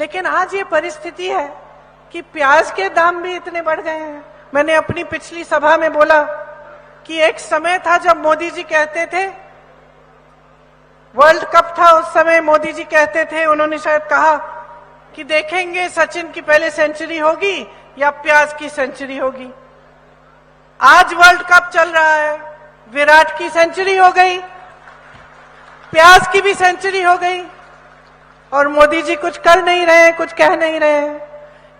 लेकिन आज ये परिस्थिति है कि प्याज के दाम भी इतने बढ़ गए हैं। मैंने अपनी पिछली सभा में बोला कि एक समय था जब मोदी जी कहते थे, वर्ल्ड कप था उस समय, मोदी जी कहते थे, उन्होंने शायद कहा कि देखेंगे सचिन की पहले सेंचुरी होगी या प्याज की सेंचुरी होगी। आज वर्ल्ड कप चल रहा है, विराट की सेंचुरी हो गई, प्याज की भी सेंचुरी हो गई, और मोदी जी कुछ कर नहीं रहे, कुछ कह नहीं रहे हैं।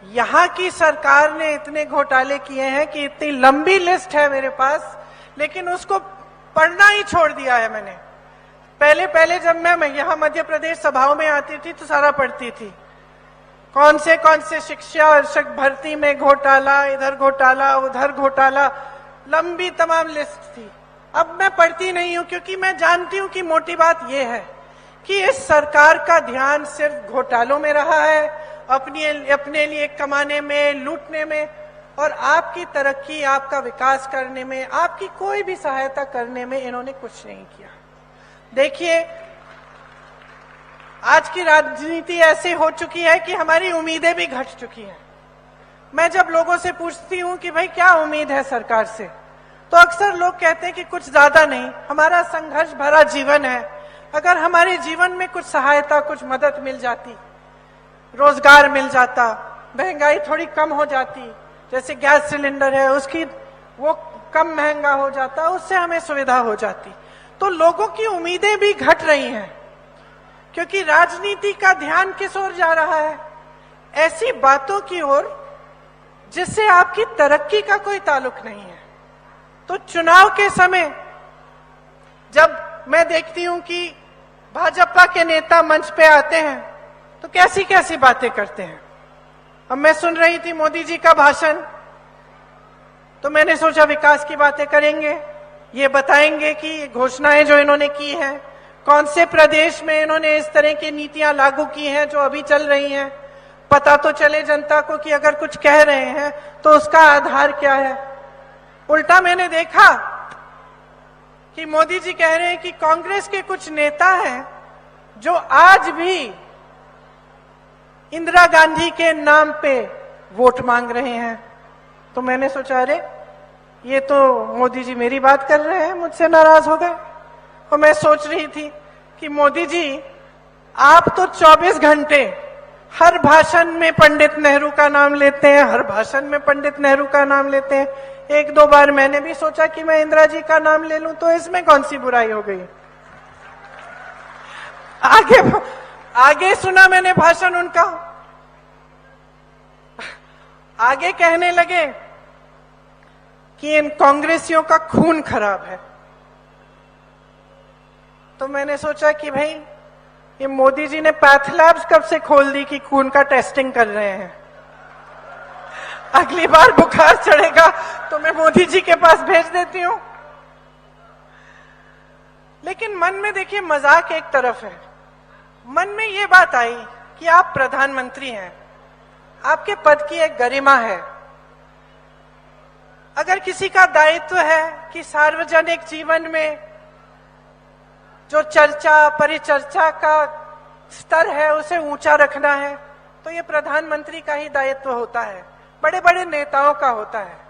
यहां की सरकार ने इतने घोटाले किए हैं कि इतनी लंबी लिस्ट है मेरे पास, लेकिन उसको पढ़ना ही छोड़ दिया है मैंने। पहले पहले जब मैं यहां मध्य प्रदेश सभाओं में आती थी तो सारा पढ़ती थी, कौन से शिक्षक भर्ती में घोटाला, इधर घोटाला, उधर घोटाला, लंबी तमाम लिस्ट थी। अब मैं पढ़ती नहीं हूं, क्योंकि मैं जानती हूं कि मोटी बात यह है कि इस सरकार का ध्यान सिर्फ घोटालों में रहा है, अपने लिए कमाने में, लूटने में, और आपकी तरक्की, आपका विकास करने में, आपकी कोई भी सहायता करने में इन्होंने कुछ नहीं किया। देखिए, आज की राजनीति ऐसे हो चुकी है कि हमारी उम्मीदें भी घट चुकी हैं। मैं जब लोगों से पूछती हूं कि भाई क्या उम्मीद है सरकार से, तो अक्सर लोग कहते हैं कि कुछ ज्यादा नहीं, हमारा संघर्ष भरा जीवन है, अगर हमारे जीवन में कुछ सहायता, कुछ मदद मिल जाती, रोजगार मिल जाता, महंगाई थोड़ी कम हो जाती, जैसे गैस सिलेंडर है उसकी वो कम महंगा हो जाता, उससे हमें सुविधा हो जाती। तो लोगों की उम्मीदें भी घट रही हैं, क्योंकि राजनीति का ध्यान किस ओर जा रहा है? ऐसी बातों की ओर जिससे आपकी तरक्की का कोई ताल्लुक नहीं है। तो चुनाव के समय जब मैं देखती हूं कि भाजपा के नेता मंच पे आते हैं तो कैसी कैसी बातें करते हैं। अब मैं सुन रही थी मोदी जी का भाषण, तो मैंने सोचा विकास की बातें करेंगे, ये बताएंगे कि घोषणाएं जो इन्होंने की हैं, कौन से प्रदेश में इन्होंने इस तरह की नीतियां लागू की हैं जो अभी चल रही हैं, पता तो चले जनता को कि अगर कुछ कह रहे हैं तो उसका आधार क्या है। उल्टा मैंने देखा कि मोदी जी कह रहे हैं कि कांग्रेस के कुछ नेता हैं जो आज भी इंदिरा गांधी के नाम पे वोट मांग रहे हैं। तो मैंने सोचा, अरे ये तो मोदी जी मेरी बात कर रहे हैं, मुझसे नाराज हो गए। और मैं सोच रही थी कि मोदी जी, आप तो 24 घंटे हर भाषण में पंडित नेहरू का नाम लेते हैं, हर भाषण में पंडित नेहरू का नाम लेते हैं। एक दो बार मैंने भी सोचा कि मैं इंदिरा जी का नाम ले लूं, तो इसमें कौन सी बुराई हो गई। आगे सुना मैंने भाषण उनका, आगे कहने लगे कि इन कांग्रेसियों का खून खराब है। तो मैंने सोचा कि भाई ये मोदी जी ने पैथ लैब्स कब से खोल दी कि खून का टेस्टिंग कर रहे हैं। अगली बार बुखार चढ़ेगा तो मैं मोदी जी के पास भेज देती हूं। लेकिन मन में देखिए, मजाक एक तरफ है, मन में ये बात आई कि आप प्रधानमंत्री हैं, आपके पद की एक गरिमा है। अगर किसी का दायित्व है कि सार्वजनिक जीवन में जो चर्चा, परिचर्चा का स्तर है उसे ऊंचा रखना है, तो ये प्रधानमंत्री का ही दायित्व होता है, बड़े बड़े नेताओं का होता है।